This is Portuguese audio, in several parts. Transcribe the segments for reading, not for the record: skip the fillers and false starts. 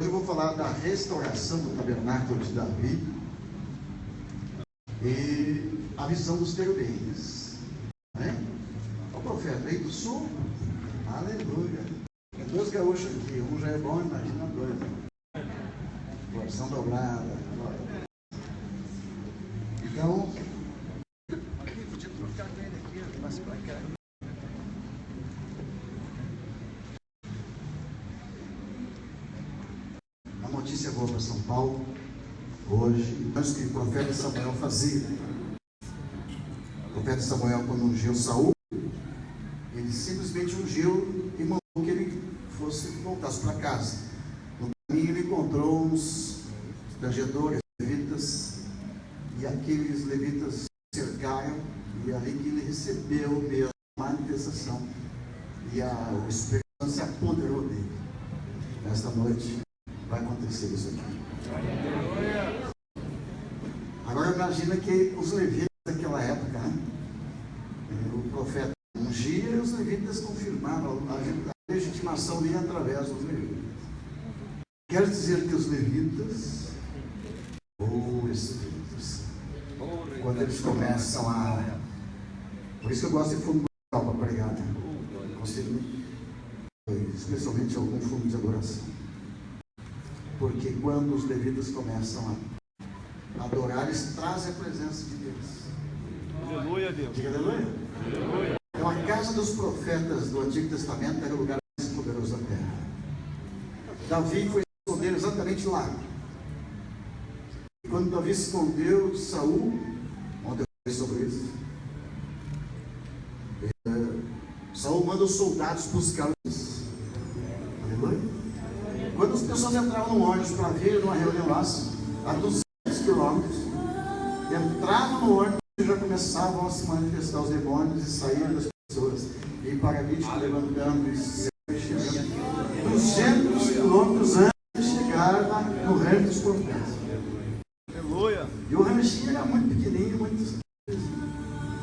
Eu vou falar da restauração do tabernáculo de Davi e a visão dos querubins. O profeta veio do sul, aleluia. Tem dois gaúchos aqui, um já é bom, imagina dois. Porção dobrada. Então, aqui, podia trocar com ele aqui, mais pra cá. A notícia boa para São Paulo, hoje, antes que o profeta Samuel fazia. O profeta Samuel, quando ungiu Saul, ele simplesmente ungiu e mandou que ele voltasse para casa. No caminho ele encontrou uns tangedores, levitas, e aqueles levitas cercaram, e ali que ele recebeu mesmo a manifestação, e o Espírito Santo se apoderou dele. Nesta noite vai acontecer isso aqui. Agora imagina que os levitas daquela época, o profeta ungia e os levitas confirmaram a legitimação vinha através dos levitas. Quer dizer que os levitas ou espíritos, quando eles começam a... Por isso que eu gosto de fundo musical para pregar, especialmente algum fundo de adoração. Porque quando os levitas começam a adorar, eles trazem a presença de Deus. Aleluia, Deus. Diga aleluia. Aleluia. Então a casa dos profetas do Antigo Testamento era o lugar mais poderoso da terra. Davi foi esconder exatamente lá. E quando Davi se escondeu de Saul, ontem eu falei sobre isso, Saul manda os soldados buscar os... Aleluia. Quando as pessoas entravam no ônibus para vir numa reunião lá, a 200 quilômetros, entravam no ônibus e já começavam a se manifestar os demônios e saíram das pessoas, e paralítico levantando e se mexendo. 200 quilômetros antes de chegar no reino dos profetas. Aleluia. E o ranchinho era muito pequenininho, muito...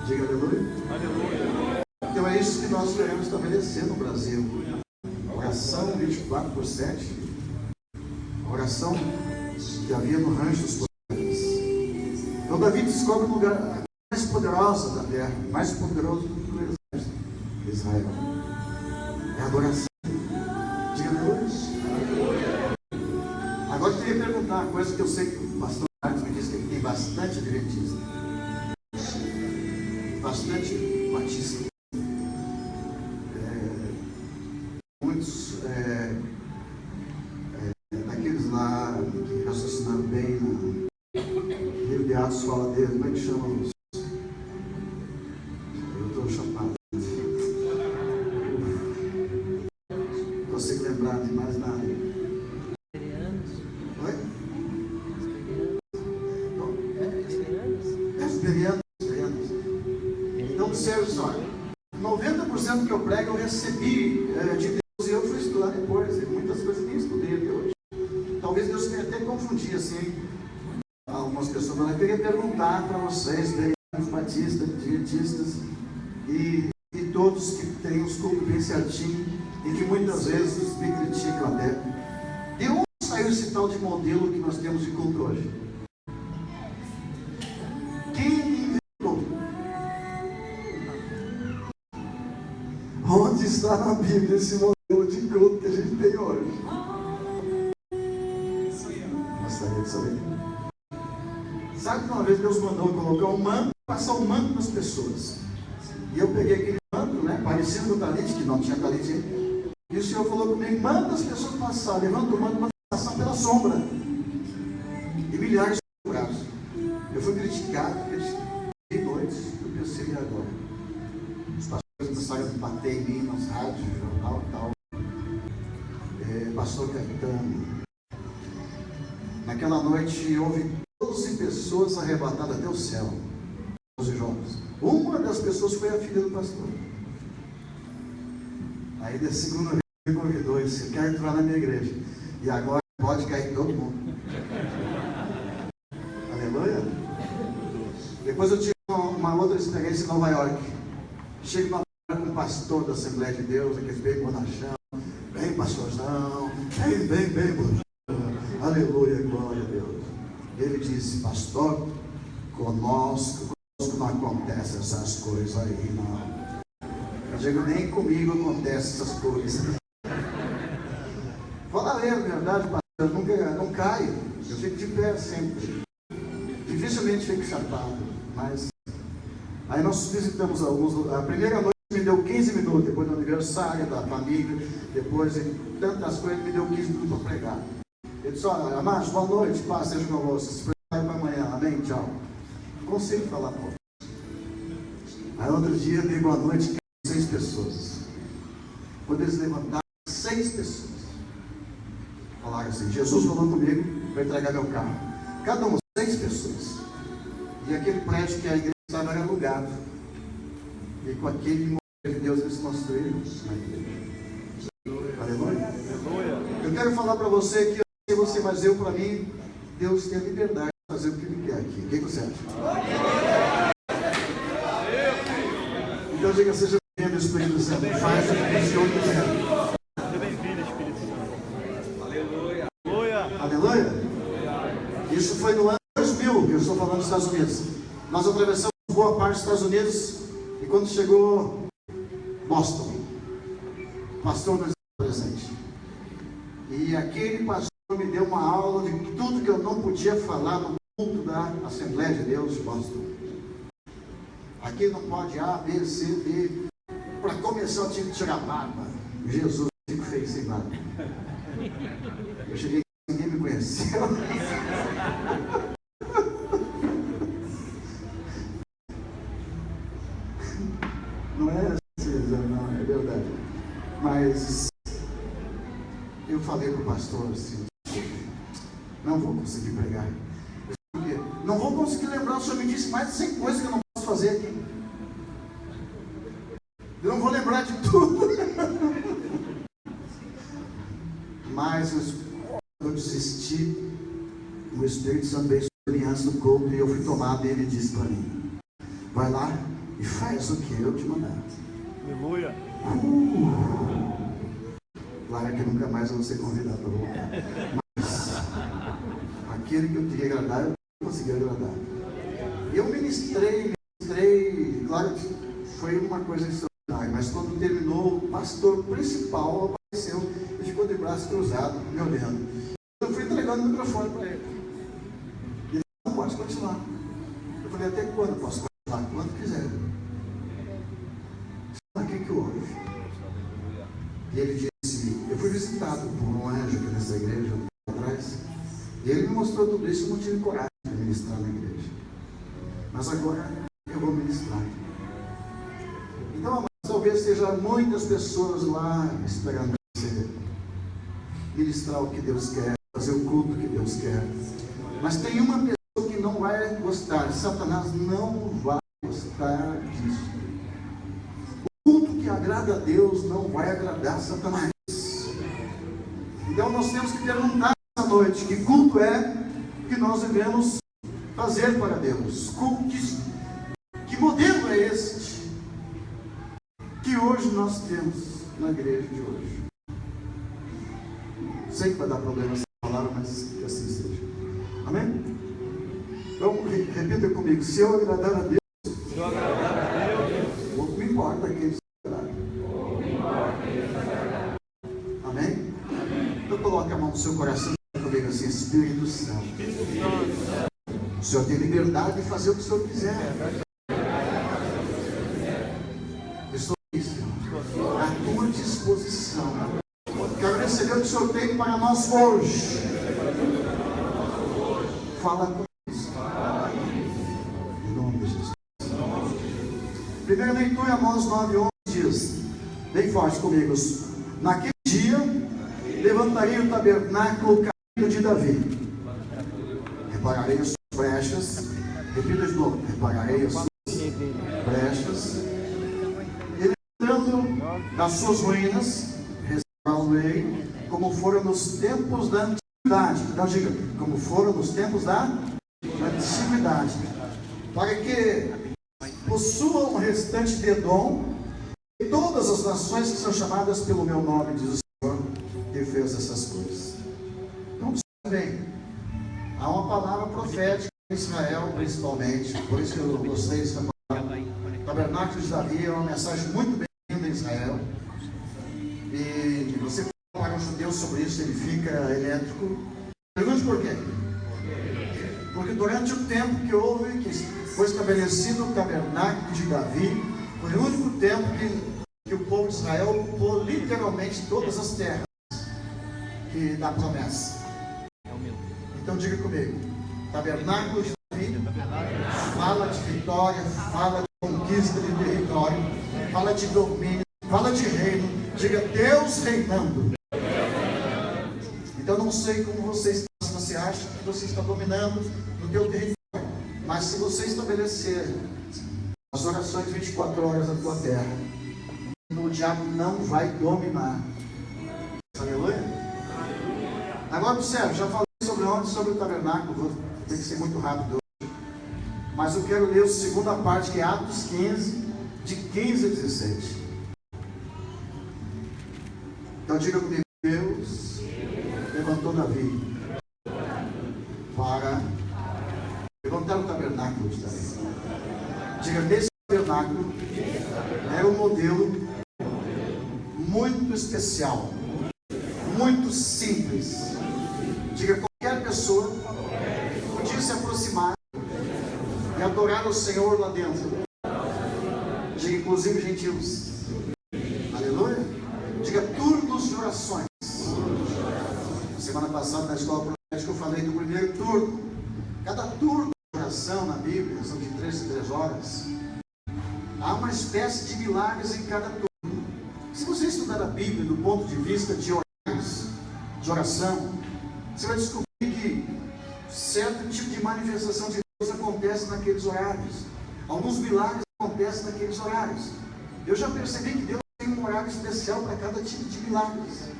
Diga aleluia. Aleluia. Então é isso que nós queremos estabelecer no Brasil. Oração 24/7. Oração que havia no rancho dos profetas. Então Davi descobre o lugar mais poderoso da terra, mais poderoso do que o exército de Israel. É a adoração. Diga aleluia. Agora eu queria perguntar uma coisa que eu sei que o pastor Marcos me disse, que ele tem bastante adventista, bastante batista. Muitos daqueles lá que raciocinaram bem no livro de Atos fala deles, como é que chama isso? Eu estou chapado. Não consigo lembrar de mais nada. Oi? Esperianos. Então, observe só, 90% que eu prego eu recebi de Deus. E eu fui estudar depois, e muitas coisas nem estudei até hoje. Talvez Deus tenha até confundido assim algumas pessoas, mas eu queria perguntar para vocês, batistas, adventistas e todos que têm os cultos bem certinho e que muitas vezes me criticam até. De onde saiu esse tal de modelo que nós temos de culto hoje? Quem inventou? Onde está na Bíblia esse modelo de culto que a gente tem hoje? Gostaria de saber. Sabe que uma vez Deus mandou colocar um manto, passar um manto nas pessoas. E eu peguei aquele manto, parecido com o talite, que não tinha talite. E o Senhor falou comigo, manda as pessoas passar, levanta o manto, passar pela sombra. E milhares de curados. Eu fui criticado, de noites, eu pensei, e agora? Os pastores começaram a bater em mim nas rádios, jornal e tal. Pastor Caetano. Naquela noite houve 12 pessoas arrebatadas até o céu. 12 jovens. Uma das pessoas foi a filha do pastor. Aí da segunda vez me convidou e disse, quero entrar na minha igreja. E agora pode cair todo mundo. Aleluia. Depois eu tive uma outra experiência em Nova York. Chego com um pastor da Assembleia de Deus, aqueles bem bonachão, bem pastorzão, bem bonachão. Aleluia, glória a Deus. Ele disse: pastor, conosco não acontecem essas coisas aí, não. Eu digo, nem comigo acontecem essas coisas. Falar a verdade, pastor, eu não caio. Eu fico de pé sempre. Dificilmente fico chapado, mas... Aí nós visitamos alguns... A primeira noite me deu 15 minutos, depois do aniversário da família, depois de tantas coisas, me deu 15 minutos para pregar. Ele disse: olha, amados, boa noite, paz seja convosco, se prepare para amanhã, amém, tchau. Não consigo falar pouco. Aí outro dia, dei boa noite, 6 pessoas. Quando eles levantaram, 6 pessoas falaram assim: Jesus falou comigo para entregar meu carro. Cada um, 6 pessoas. E aquele prédio que a igreja estava era alugado. E com aquele imóvel que Deus eles construíram na igreja. Aleluia. Eu quero falar para você que eu sei você, mas eu, para mim, Deus tem a liberdade de fazer o que Ele quer aqui. O que você acha? Então diga: seja bem-vindo, Espírito Santo. Faz o que o Senhor quiser. Seja bem-vindo, Espírito Santo. Aleluia. Aleluia. Isso foi no ano 2000 que eu estou falando dos Estados Unidos. Nós atravessamos boa parte dos Estados Unidos e quando chegou Boston, o pastor não estava presente. E aquele pastor me deu uma aula de tudo que eu não podia falar no culto da Assembleia de Deus de Boston. Aqui não pode A, B, C, D. Para começar eu tive que tirar a barba. Jesus, fico feio sem barba. Eu cheguei, ninguém me conheceu. Não é assim, não, é verdade. Mas eu falei para o pastor assim: não vou conseguir pregar. Não vou conseguir lembrar, o senhor me disse mais de 100 coisas que eu não posso fazer aqui. Eu não vou lembrar de tudo. Mas eu desisti. O Espírito Santo veio sobre mim antes do culto e eu fui tomado e ele disse para mim: vai lá e faz o que eu te mandar. Aleluia. Claro que nunca mais eu vou ser convidado para voltar. Mas aquele que eu queria agradar, eu consegui agradar. Eu ministrei, claro que foi uma coisa extraordinária, mas quando terminou, o pastor principal apareceu e ficou de braço cruzado, me olhando. Eu fui entregando o microfone para ele. E ele disse: não, pode continuar. Eu falei: até quando eu posso continuar? Quando quiser. O que houve? E ele disse: eu fui visitado por um anjo aqui nessa igreja atrás, e ele me mostrou tudo isso. Eu não tive coragem de ministrar na igreja, mas agora eu vou ministrar. Então, talvez seja muitas pessoas lá esperando você ministrar o que Deus quer, fazer o culto que Deus quer, mas tem uma pessoa que não vai gostar. Satanás não vai gostar disso. O culto que agrada a Deus não vai agradar Satanás. Então nós temos que perguntar essa noite: que culto é que nós devemos fazer para Deus? Que modelo é este que hoje nós temos na igreja de hoje? Sei que vai dar problema essa palavra, mas que assim seja. Amém? Então repita comigo: se eu agradar a Deus, pouco me importa quem eles agradam. Amém? Então coloque a mão no seu coração comigo assim: Espírito Santo, o Senhor tem liberdade de fazer o que o Senhor quiser. Eu estou aqui, Senhor, à tua disposição. Quero receber o que o Senhor tem para nós hoje. Fala com isso. Em nome de Jesus. Primeira leitura, Amós 9:11 diz, bem forte comigo: naquele dia levantarei o tabernáculo caído de Davi, repararei as suas brechas. Repita de novo: repararei as suas brechas, e levantando das suas ruínas, restaurá-lo-ei como foram nos tempos da antiguidade. Então diga: como foram nos tempos da antiguidade, para que possuam o restante de Edom e todas as nações que são chamadas pelo meu nome, diz o Senhor, que fez essas coisas. Então o Senhor também. Há uma palavra profética em Israel, principalmente, por isso que eu gostei dessa palavra. O tabernáculo de Davi é uma mensagem muito bem-vinda em Israel. E você fala para um judeu sobre isso, ele fica elétrico. Pergunte por quê? Porque durante o tempo que foi estabelecido o tabernáculo de Davi, foi o único tempo que o povo de Israel ocupou literalmente todas as terras da promessa. Então diga comigo, tabernáculo de Davi fala de vitória, fala de conquista de território, fala de domínio, fala de reino. Diga Deus reinando. Então não sei como você está, se você acha que você está dominando no teu território, mas se você estabelecer as orações 24 horas na tua terra, o diabo não vai dominar. Aleluia. Agora observe, já falei sobre o tabernáculo, vou ter que ser muito rápido hoje, mas eu quero ler a segunda parte, que é Atos 15, de 15 a 16. Então diga comigo, Deus levantou Davi para levantar o tabernáculo de Davi. Diga, nesse tabernáculo era um modelo muito especial, muito simples. Diga, qualquer pessoa podia se aproximar e adorar o Senhor lá dentro. Diga, inclusive gentios. Aleluia. Diga, turnos de orações. Semana passada na escola profética eu falei do primeiro turno. Cada turno de oração na Bíblia são de 3 em 3 horas. Há uma espécie de milagres em cada turno. Se você estudar a Bíblia do ponto de vista de horários de oração, você vai descobrir que certo tipo de manifestação de Deus acontece naqueles horários. Alguns milagres acontecem naqueles horários. Eu já percebi que Deus tem um horário especial para cada tipo de milagres.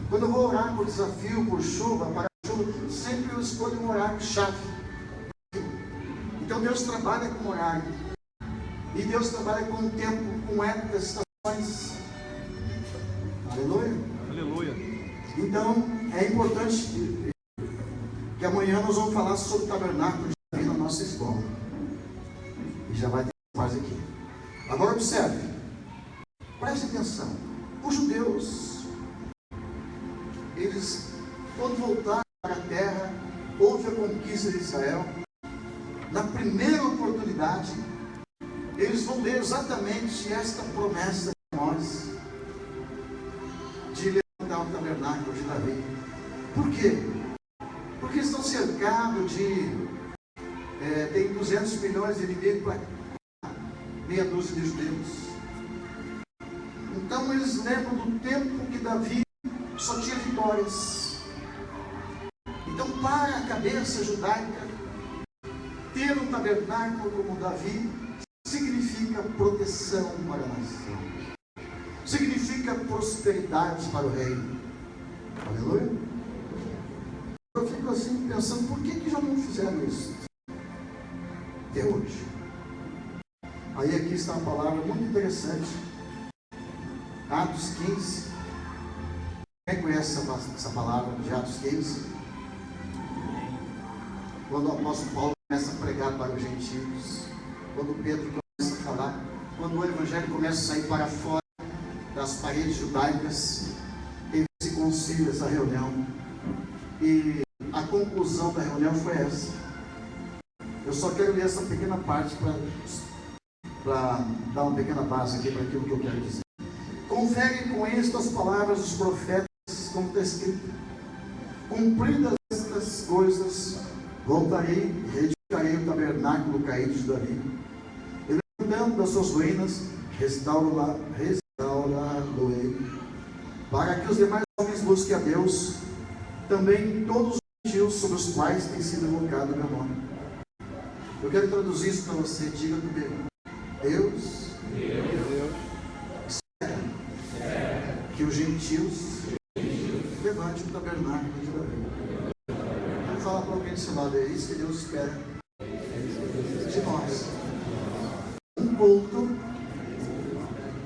Quando eu vou orar por desafio, por chuva, para chuva, sempre eu escolho um horário chave. Então Deus trabalha com horário. E Deus trabalha com o tempo, com épocas, estações. Aleluia. Aleluia. Então é importante que amanhã nós vamos falar sobre o tabernáculo de Davi na nossa escola. E já vai ter mais aqui. Agora observe. Preste atenção. Os judeus, eles, quando voltaram para a terra, houve a conquista de Israel. Na primeira oportunidade, eles vão ler exatamente esta promessa de nós, de levantar o tabernáculo de Davi. Por quê? Porque estão cercados tem 200 milhões de inimigos para meia dúzia de judeus. Então eles lembram do tempo que Davi só tinha vitórias. Então, para a cabeça judaica, ter um tabernáculo como Davi significa proteção para a nação, significa prosperidade para o reino. Aleluia. Eu fico assim pensando, por que já não fizeram isso até hoje? Aí aqui está uma palavra muito interessante, Atos 15. Quem conhece essa palavra de Atos 15? Quando o apóstolo Paulo começa a pregar para os gentios, quando Pedro começa a falar, quando o evangelho começa a sair para fora das paredes judaicas, teve esse concílio, essa reunião, e a conclusão da reunião foi essa. Eu só quero ler essa pequena parte para dar uma pequena base aqui para aquilo que eu quero dizer. Confere com isto as palavras dos profetas, como está escrito: cumpridas estas coisas, voltarei e reedificarei o tabernáculo caído de Davi, e levantando das suas ruínas, restaurá-lo-ei, para que os demais homens busquem a Deus, também todos os gentios sobre os quais tem sido invocado o meu nome. Eu quero traduzir isso para você. Diga comigo: Deus espera que os gentios levante o tabernáculo de Davi. Vamos falar para alguém do seu lado: é isso que Deus espera de nós. Um culto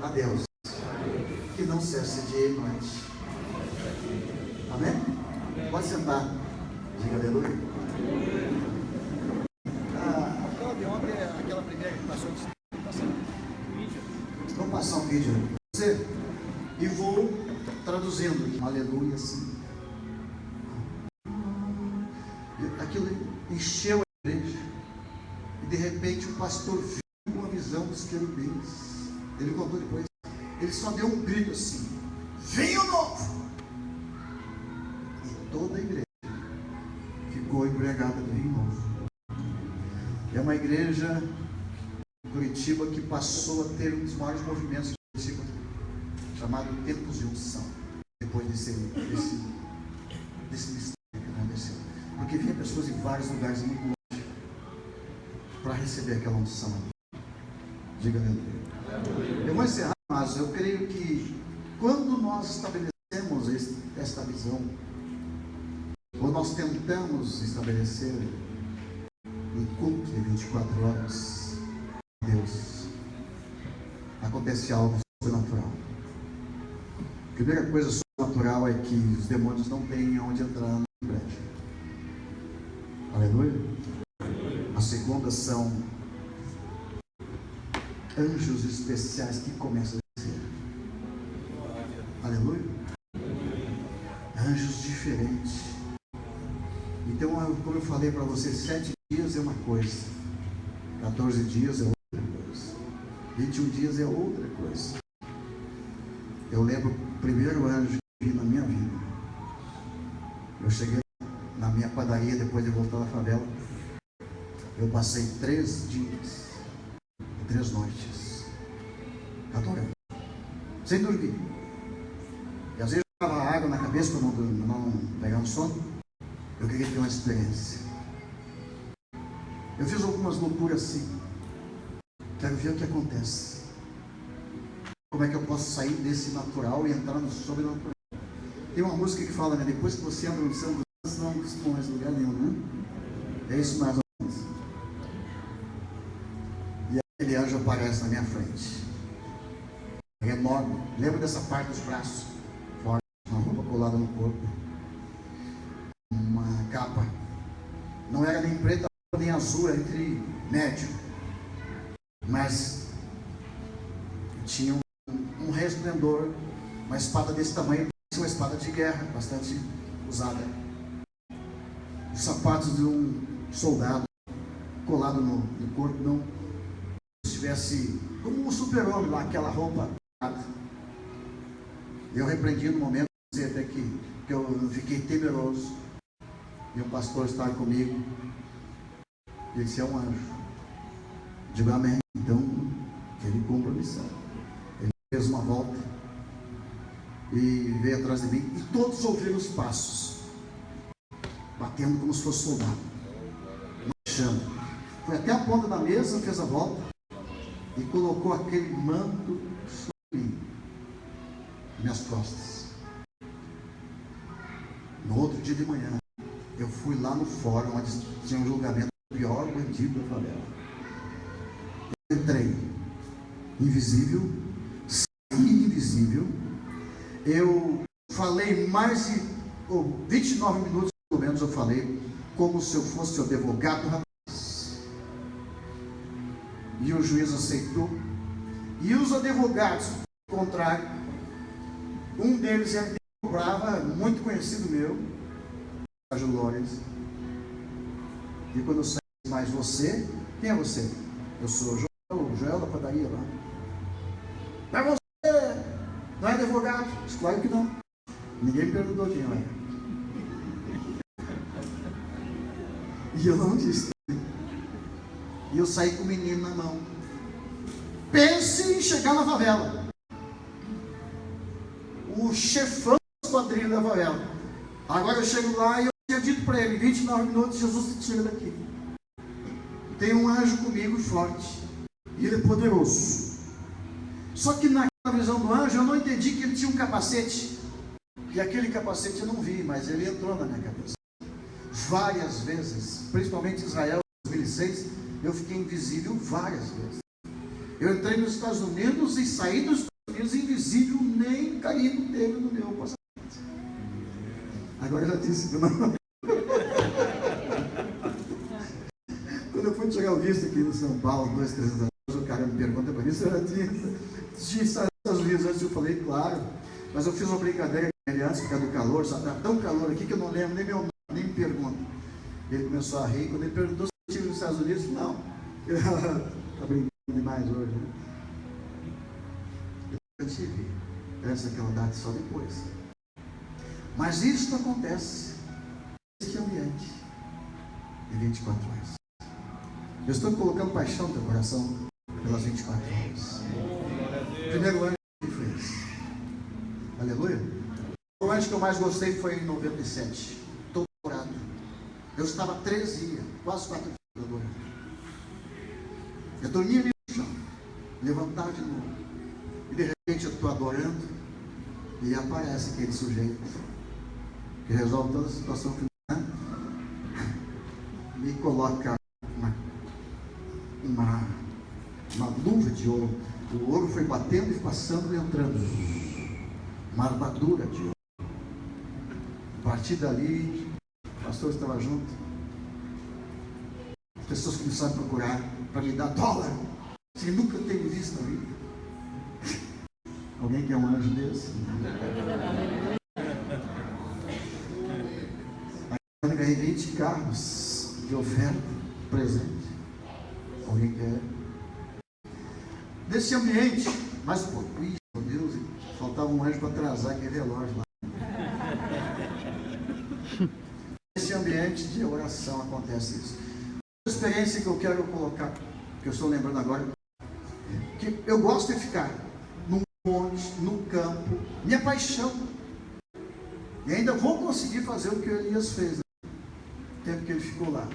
a Deus que não cesse dia e noite. Amém? Pode sentar. Diga aleluia. Aquela de ontem, aquela primeira que passou, Vamos passar um vídeo para você e vou traduzindo. Aleluia, sim. Aquilo encheu a igreja e de repente o pastor viu uma visão dos querubins. Ele contou depois. Ele só deu um grito assim: vinho novo! E toda a igreja ficou embriagada de vinho novo. É uma igreja em Curitiba que passou a ter um dos maiores movimentos de Curitiba, chamado Tempos de Unção, depois desse mistério que aconteceu. Porque vinha pessoas de vários lugares muito longe para receber aquela unção. Diga aleluia. Eu vou encerrar, mas eu creio que quando nós estabelecemos esta visão, ou nós tentamos estabelecer um culto de 24 horas, Deus, acontece algo sobrenatural. A primeira coisa sobrenatural é que os demônios não têm onde entrar no prédio. Aleluia. A segunda são anjos especiais que começam a descer. Aleluia. Anjos diferentes. Então, como eu falei para você, 7 dias é uma coisa, 14 dias é outra coisa, 21 dias é outra coisa. Eu lembro o primeiro anjo que vi na minha vida. Eu cheguei na minha padaria depois de voltar da favela. Eu passei 3 dias e 3 noites adorando, sem dormir. E às vezes eu jogava água na cabeça para não pegar no sono. Eu queria ter uma experiência. Eu fiz algumas loucuras assim. Quero ver o que acontece. Como é que eu posso sair desse natural e entrar no sobrenatural? Tem uma música que fala, né? Depois que você entra no céu, você não costuma mais lugar nenhum, né? É isso mais ou menos. E aquele anjo aparece na minha frente. É enorme. Lembra dessa parte dos braços? Forte, uma roupa colada no corpo. Uma capa. Não era nem preta nem azul, era entre médio. Mas tinha um resplendor, uma espada desse tamanho, uma espada de guerra, bastante usada. Os sapatos de um soldado colado no corpo, não estivesse como um super-homem lá, aquela roupa. Eu repreendi no momento, até que eu fiquei temeroso. E um pastor estava comigo. E ele disse: é um anjo. Digo amém. Então, que ele cumpra a missão. Ele fez uma volta e veio atrás de mim. E todos ouviram os passos, batendo como se fosse soldado, marchando. Foi até a ponta da mesa, fez a volta e colocou aquele manto sobre mim, minhas costas. No outro dia de manhã, eu fui lá no fórum onde tinha um julgamento do pior bandido da favela. Eu entrei invisível, saí invisível. Eu falei mais de 29 minutos, pelo menos eu falei, como se eu fosse o advogado rapaz. E o juiz aceitou. E os advogados, ao contrário, um deles era brava, muito conhecido meu, Sérgio Lores. E quando eu saí, mas você, quem é você? Eu sou o Joel da padaria lá. Mas você não é advogado? Claro que não. Ninguém me perguntou quem eu era. E eu não disse. E eu saí com o menino na mão. Pense em chegar na favela. O chefão dos quadrilhos da favela. Agora eu chego lá e eu tinha dito para ele: 29 minutos, Jesus tira daqui. Tem um anjo comigo forte. E ele é poderoso. Só que naquela visão do anjo eu não entendi que ele tinha um capacete. E aquele capacete eu não vi, mas ele entrou na minha cabeça. Várias vezes, principalmente em Israel, em 2006, eu fiquei invisível várias vezes. Eu entrei nos Estados Unidos e saí dos Estados Unidos invisível, nem carimbo teve no meu passaporte. Agora eu já disse que não. tinha visto aqui no São Paulo, 2, 3 anos, o cara me pergunta para mim se eu tinha Estados Unidos antes. Eu falei, claro, mas eu fiz uma brincadeira com ele antes, por causa do calor, só está tão calor aqui que eu não lembro nem meu nome, nem me pergunta. Ele começou a rir, quando ele perguntou se eu estive nos Estados Unidos, não. Está brincando demais hoje, né? Eu tive, antes daquela data, só depois. Mas isso acontece neste ambiente de 24 horas. Eu estou colocando paixão no teu coração pelas 24 horas. O primeiro ano que fez. Aleluia. O ano que eu mais gostei foi em 97. Todo orado. Eu estava 3 dias, quase 4 dias adorando. Eu dormia ali no chão, levantava de novo. E de repente eu estou adorando e aparece aquele sujeito que resolve toda a situação financeira. Me coloca uma luva de ouro. O ouro foi batendo e passando e entrando. Uma armadura de ouro. A partir dali, o pastor estava junto. As pessoas começaram a procurar para me dar dólar. Assim, nunca tenho visto na vida. Alguém quer um anjo desse? Aí eu ganhei 20 carros de oferta, presente. Alguém quer? Nesse ambiente, mas pô, meu Deus, faltava um anjo para atrasar aquele relógio lá. Nesse ambiente de oração acontece isso. A experiência que eu quero colocar, que eu estou lembrando agora, que eu gosto de ficar no monte, no campo, minha paixão. E ainda vou conseguir fazer o que Elias fez, né? O tempo que ele ficou lá.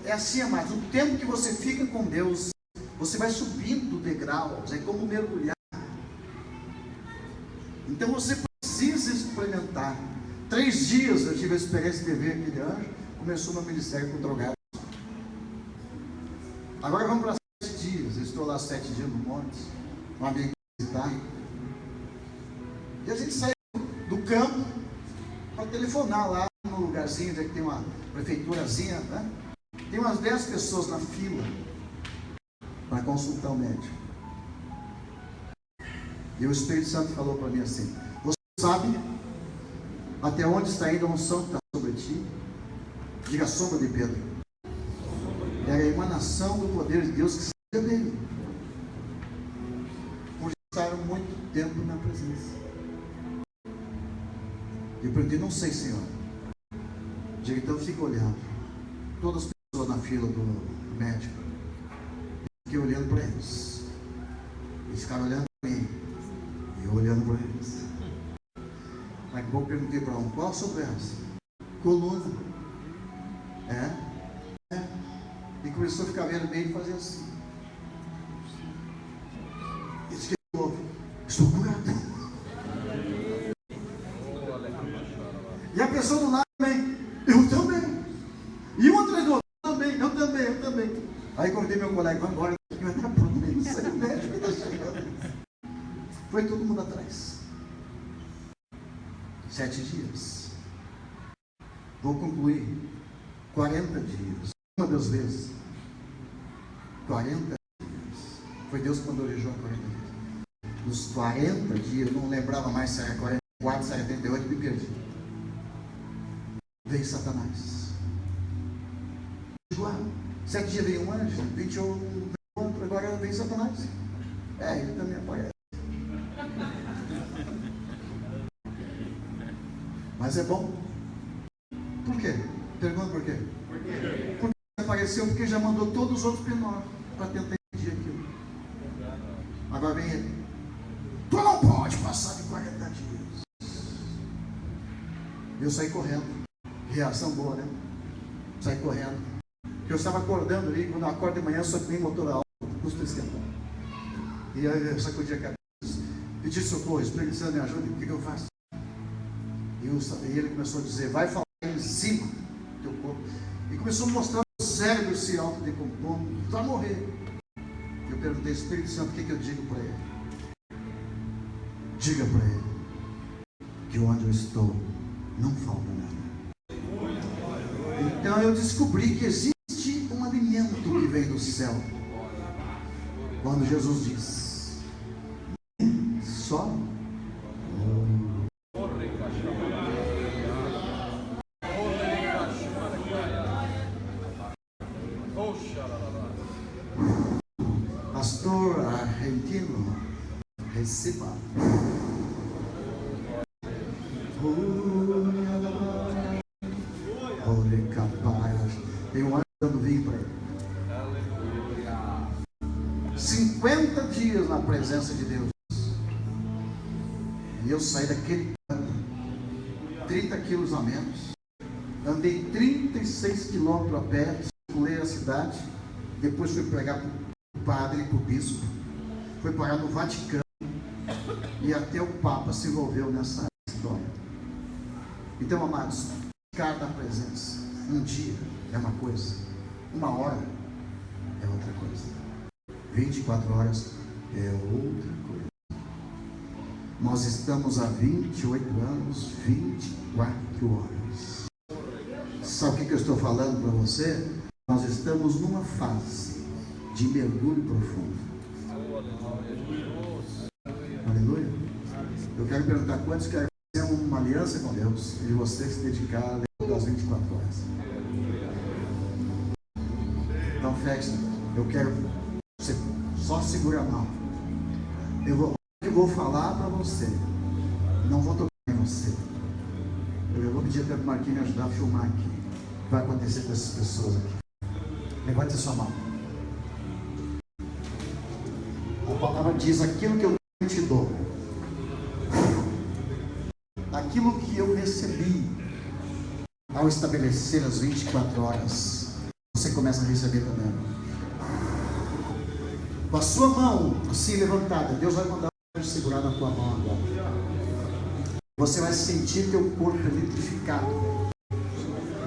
É assim, amados, o tempo que você fica com Deus, você vai subindo degraus, é como mergulhar. Então você precisa experimentar. 3 dias eu tive a experiência de ver aquele anjo, começou meu ministério com drogados. Agora vamos para 7 dias, eu estou lá 7 dias no monte, um amigo visitar. E a gente sai do campo para telefonar lá no lugarzinho onde é que tem uma prefeiturazinha, né? Tem umas 10 pessoas na fila para consultar o médico. E o Espírito Santo falou para mim assim: você sabe até onde está indo a unção que está sobre ti? Diga a sombra de Pedro. É a emanação do poder de Deus que saiu dele. Por estar muito tempo na presença. Eu perguntei, não sei, Senhor. Diga, então fica olhando. Todas as pessoas na fila do médico. Fiquei olhando para eles. Eles ficaram olhando para mim. E eu olhando para eles. Daqui a pouco eu perguntei para um, qual a sua doença? Coluna. É. E começou a ficar vermelho e fazer assim. E disse que houve. Estou curado. E a pessoa do lado também. Eu também. E um atrás do outro. Eu também. Aí convidei meu colega, vamos embora. Vai dar problema. Isso aí, o médico está chegando. Foi todo mundo atrás. 7 dias. Vou concluir. 40 dias. Uma das vezes. 40 dias. Foi Deus que mandou jejuar 40 dias. Nos 40 dias, eu não lembrava mais se era 44, se era 38, me perdi. Veio Satanás. Jejuar. 7 dias veio um anjo, 21 veio outro, agora vem Satanás. Ele também aparece. Mas é bom. Por quê? Pergunta por quê? Porque apareceu porque já mandou todos os outros para tentar impedir aquilo. Agora vem ele. Tu não pode passar de 40 dias. Eu saí correndo. Reação boa, né? Saí correndo. Eu estava acordando ali, quando eu acordo de manhã, só que nem motor alto, custa esquentar. E aí eu sacudi a cabeça, pedi socorro, Espírito Santo me ajuda, o que eu faço? E ele começou a dizer, vai falar em cima do teu corpo. E começou a mostrar o cérebro se autodecompondo, vai morrer. Eu perguntei, Espírito Santo, o que eu digo para ele? Diga para ele que onde eu estou não falta nada. Então eu descobri que existe um alimento céu. Quando Jesus diz: só pastor argentino, receba. Tem um ano dando vinho para ele. 50 dias na presença de Deus. E eu saí daquele ano, 30 quilos a menos. Andei 36 quilômetros a pé, circulei a cidade. Depois fui pregar para o padre e para o bispo. Fui parar no Vaticano. E até o Papa se envolveu nessa história. Então, amados, ficar na presença um dia é uma coisa, uma hora é outra coisa, 24 horas é outra coisa. Nós estamos há 28 anos, 24 horas. Sabe o que eu estou falando para você? Nós estamos numa fase de mergulho profundo. Aleluia. Eu quero perguntar quantos querem fazer uma aliança com Deus e você se dedicar a ler das 24 horas. Então, festa, eu quero você só segura a mão. Eu vou falar para você, não vou tocar em você. Eu vou pedir até para o Marquinhos me ajudar a filmar aqui. O que vai acontecer com essas pessoas aqui? Levante a sua mão. A palavra diz: aquilo que eu te dou, aquilo que eu recebi ao estabelecer as 24 horas, você começa a receber também. Com a sua mão assim levantada, Deus vai mandar segurar na tua mão agora. Você vai sentir teu corpo eletrificado.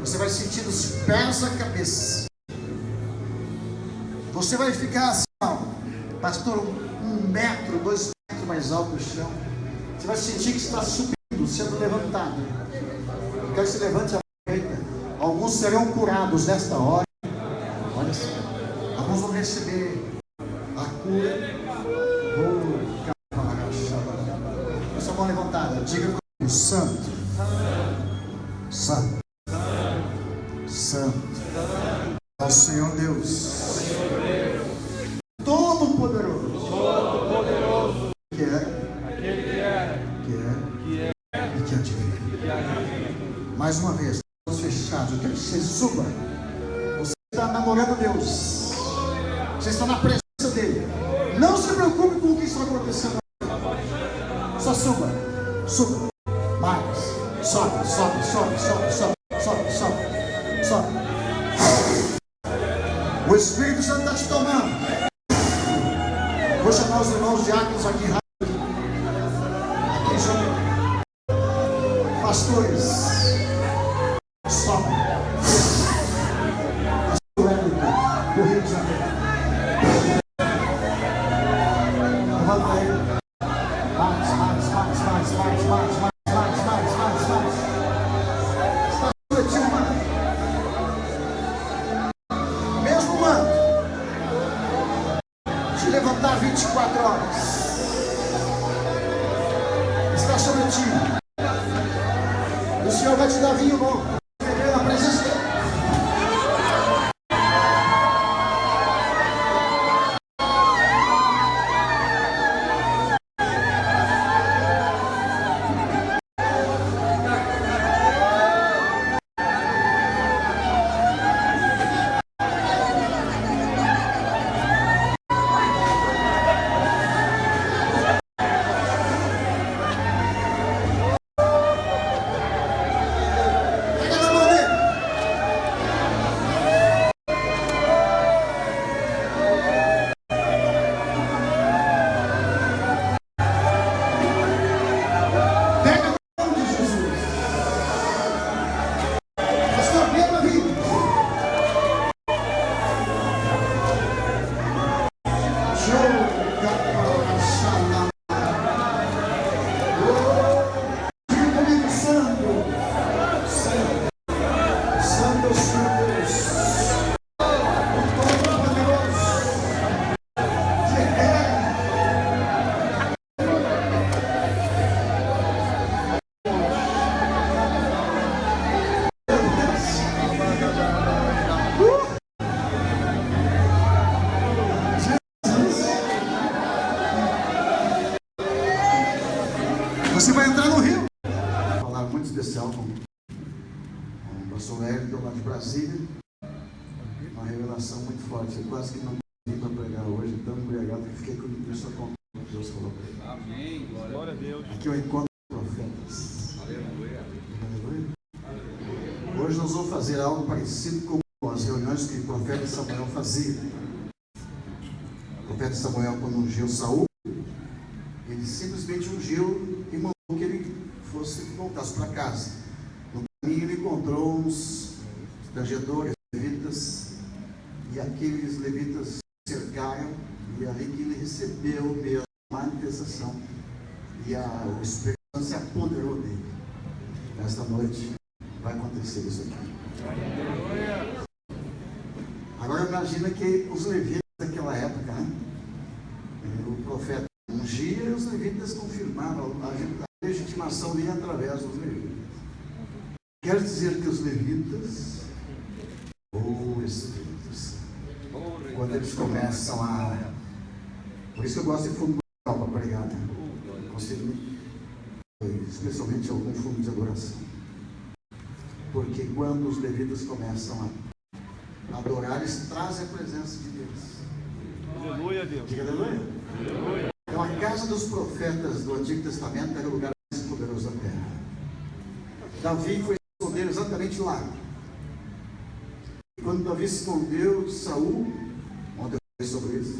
Você vai sentir dos pés à cabeça. Você vai ficar assim, pastor, 1 metro, 2 metros mais alto do chão. Você vai sentir que está subindo, sendo levantado. Eu quero que você levante a mão direita. Alguns serão curados nesta hora. Olha só. Alguns vão receber a cura. Com sua mão levantada, diga comigo: Santo, Santo, Santo é o Senhor Deus Todo-Poderoso, que é e que adivinha. Mais uma vez, olhos fechados, eu quero que você suba. Você está namorando Deus, você está na presença dele. Não se preocupe com o que está acontecendo. Só suba, suba. Mais, sobe, sobe, sobe, sobe, sobe, sobe, sobe, sobe. O Espírito Santo está te tomando. Vou chamar os irmãos diáconos aqui rápido. Aqui, chama. Pastores, sobe. Pastor Élico, do Rio de Janeiro. Levanta ele. Mais. Está subjetivo, mano. Mesmo manto de levantar 24 horas está sobre ti. O Senhor vai te dar vinho novo. Na presença dele. especial com o pastor Wellington lá de Brasília. Uma revelação muito forte. Eu quase que não vim para pregar hoje, tão embriagado que fiquei com isso a conta que Deus colocou. Amém. Glória a Deus. Aqui eu encontro profetas. Aleluia. Hoje nós vamos fazer algo parecido com as reuniões que o profeta Samuel fazia. O profeta Samuel, quando ungiu Saul, ele simplesmente ungiu e mandou que ele voltasse para casa. No caminho ele encontrou uns tangedores, levitas, e aqueles levitas cercaram, e é ali que ele recebeu mesmo a manifestação, e o Espírito Santo se apoderou dele. Esta noite vai acontecer isso aqui. Agora imagina que os levitas daquela época, né? O profeta ungia e os levitas confirmavam a legitimação vinha através dos levitas. Quer dizer que os levitas ou espíritos, quando eles começam a... Por isso que eu gosto de fundo musical para pregar, né? Consigo, especialmente algum fundo de adoração. Porque quando os levitas começam a adorar, eles trazem a presença de Deus. Aleluia, Deus. Diga aleluia. Aleluia. Então a casa dos profetas do Antigo Testamento era o lugar mais poderoso da terra. Davi foi esconder exatamente lá. E quando Davi se escondeu, Saul, ontem eu falei sobre isso,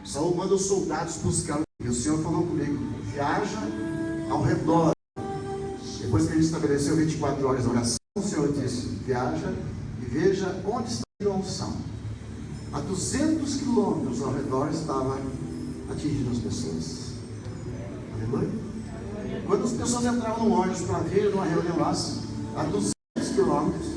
Saul manda os soldados buscar, e o Senhor falou comigo, viaja ao redor. Depois que ele estabeleceu 24 horas de oração, o Senhor disse, viaja e veja onde está a unção. A 200 quilômetros ao redor estava atingindo as pessoas. Aleluia. Quando as pessoas entravam no ônibus para vir numa reunião lá, a 200 quilômetros,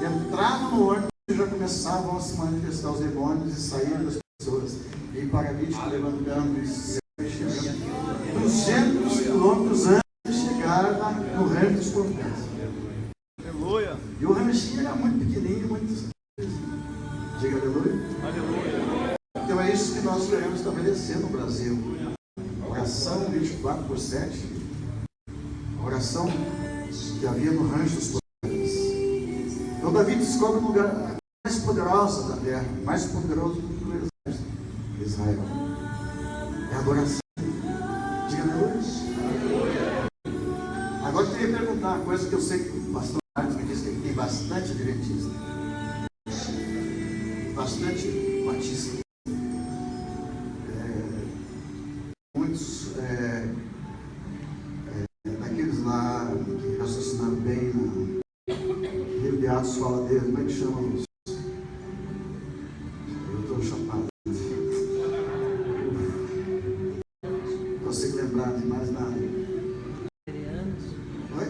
entravam no ônibus e já começavam a se manifestar os demônios e saíram das pessoas. E paralítico levantando e se mexendo. 200 quilômetros antes de chegar no rancho dos profetas. Aleluia. E o ranchinho era muito pequenininho, muito... Diga aleluia. Aleluia. Então é isso que nós queremos estabelecer no Brasil. Oração 24/7. Oração que havia no rancho dos profetas. Então Davi descobre o lugar mais poderoso da terra, mais poderoso do que o exército de Israel. É a adoração. Diga aleluia. Agora eu queria perguntar uma coisa que eu sei que o pastor Marcos me disse que tem bastante adventista. Bastante batista. Muitos daqueles lá que raciocinaram bem no livro de Atos fala deles, como é que chama os? Eu estou chapado. Não consigo lembrar de mais nada. Oi?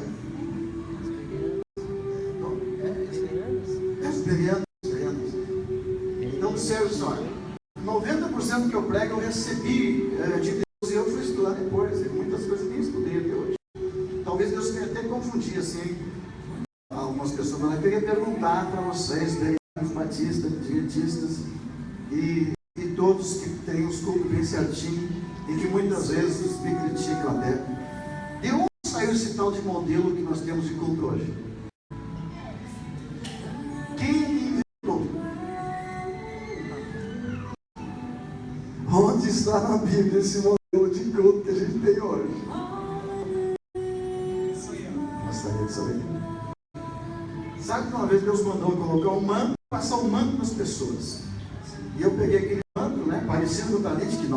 Experientes. Então, observe só, 90% que eu prego eu recebi de Deus e eu fui estudar depois, e muitas coisas nem estudei até hoje. Talvez Deus queria até confundir assim, algumas pessoas, mas eu queria perguntar para vocês, batistas, adventistas e todos que têm os cultos bem certinho e que muitas vezes me criticam até. De onde saiu esse tal de modelo que nós temos de culto hoje? Quem inventou? Onde está na Bíblia esse modelo de culto que a gente tem hoje? Gostaria de saber. Sabe que uma vez Deus mandou colocar um manto, passar um manto nas pessoas. E eu peguei aquele manto, né, parecendo o talite que nós